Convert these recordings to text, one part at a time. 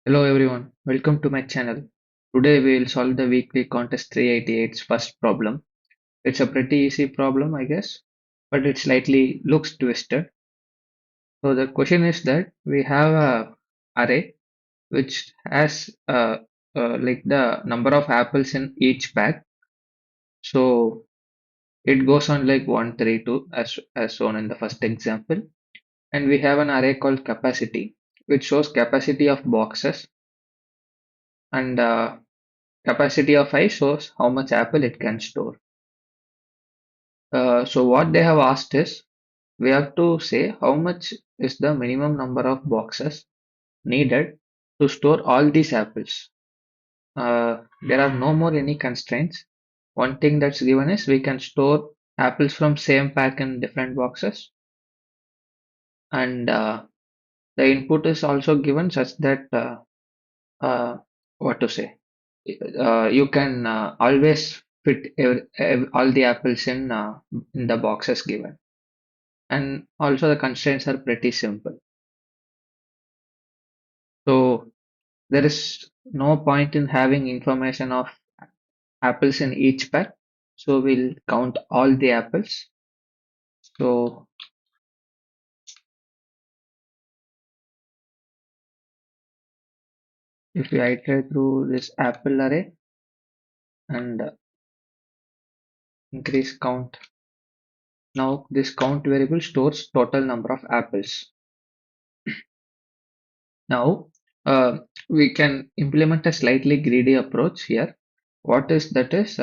Hello everyone, welcome to my channel. Today we will solve the weekly contest 388's first problem. It's a pretty easy problem, I guess, but it slightly looks twisted. So the question is that we have a array which has like the number of apples in each pack. So it goes on like 1, 3, 2 as shown in the first example. And we have an array called capacity, which shows capacity of boxes and capacity of I shows how much apple it can store. So what they have asked is we have to say how much is the minimum number of boxes needed to store all these apples. There are no more any constraints. One thing that's given is we can store apples from same pack in different boxes, and the input is also given such that uh, what to say you can always fit all the apples in the boxes given. And also the constraints are pretty simple. So there is no point in having information of apples in each pack. So we'll count all the apples. So if we iterate through this apple array and increase count, now this count variable stores total number of apples. Now we can implement a slightly greedy approach here. What is that is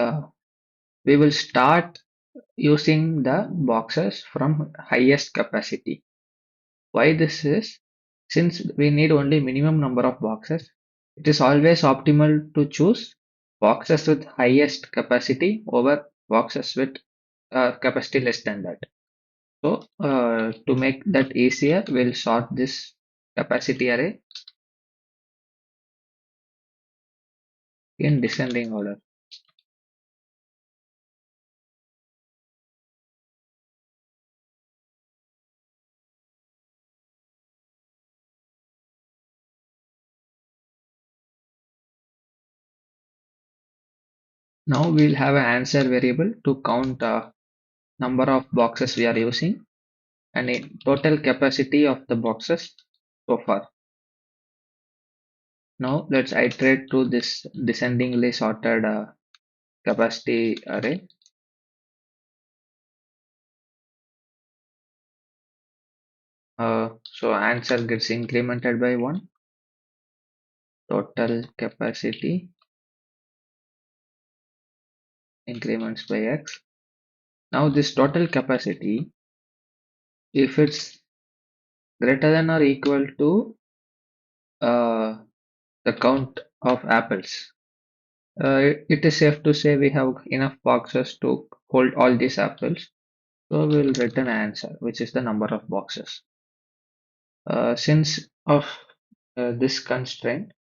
we will start using the boxes from highest capacity. Why this is, since we need only minimum number of boxes, it is always optimal to choose boxes with highest capacity over boxes with capacity less than that. So to make that easier, we'll sort this capacity array in descending order. Now we'll have an answer variable to count number of boxes we are using and a total capacity of the boxes so far. Now let's iterate through this descendingly sorted capacity array. So answer gets incremented by 1, total capacity increments by x. Now this total capacity, if it's greater than or equal to uh, the count of apples, it is safe to say we have enough boxes to hold all these apples. So we'll return an answer, which is the number of boxes. Since of this constraint,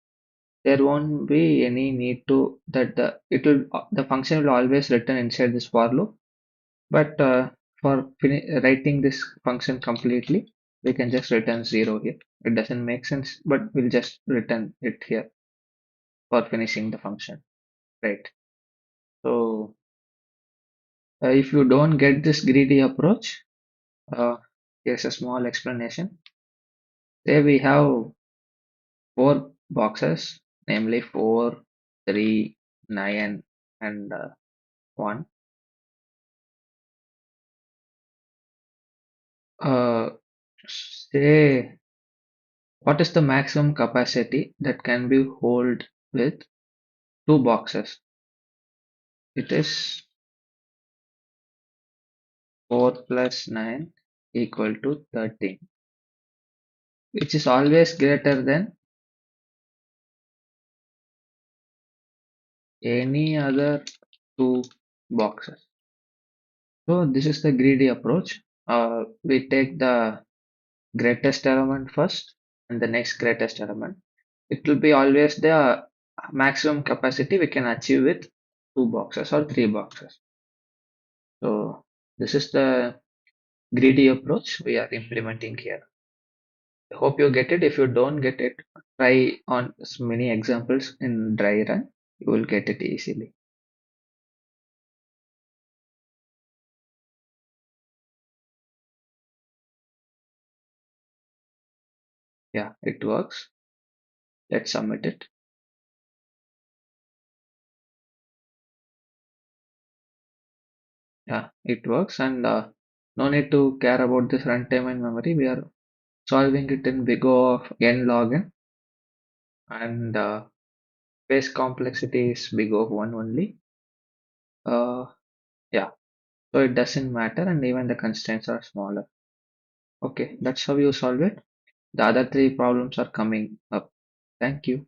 there won't be any need to that the function will always return inside this for loop. But for writing this function completely, we can just return 0 here. It doesn't make sense, but we'll just return it here for finishing the function, right? So if you don't get this greedy approach, uh, here's a small explanation. Say we have 4 boxes, namely 4, 3, 9, and 1. Say what is the maximum capacity that can be held with 2 boxes? It is 4 plus 9 equal to 13, which is always greater than any other 2 boxes. So this is the greedy approach. We take the greatest element first and the next greatest element. It will be always the maximum capacity we can achieve with 2 boxes or 3 boxes. So this is the greedy approach we are implementing here. Hope you get it. If you don't get it, try on many examples in dry run. You will get it easily. Yeah, it works. Let's submit it. Yeah, it works, and no need to care about this runtime and memory. We are solving it in big O of n log n, and base complexity is big O of 1 only. Uh, yeah, so it doesn't matter, and even the constraints are smaller. Okay, that's how you solve it. The other three problems are coming up. Thank you.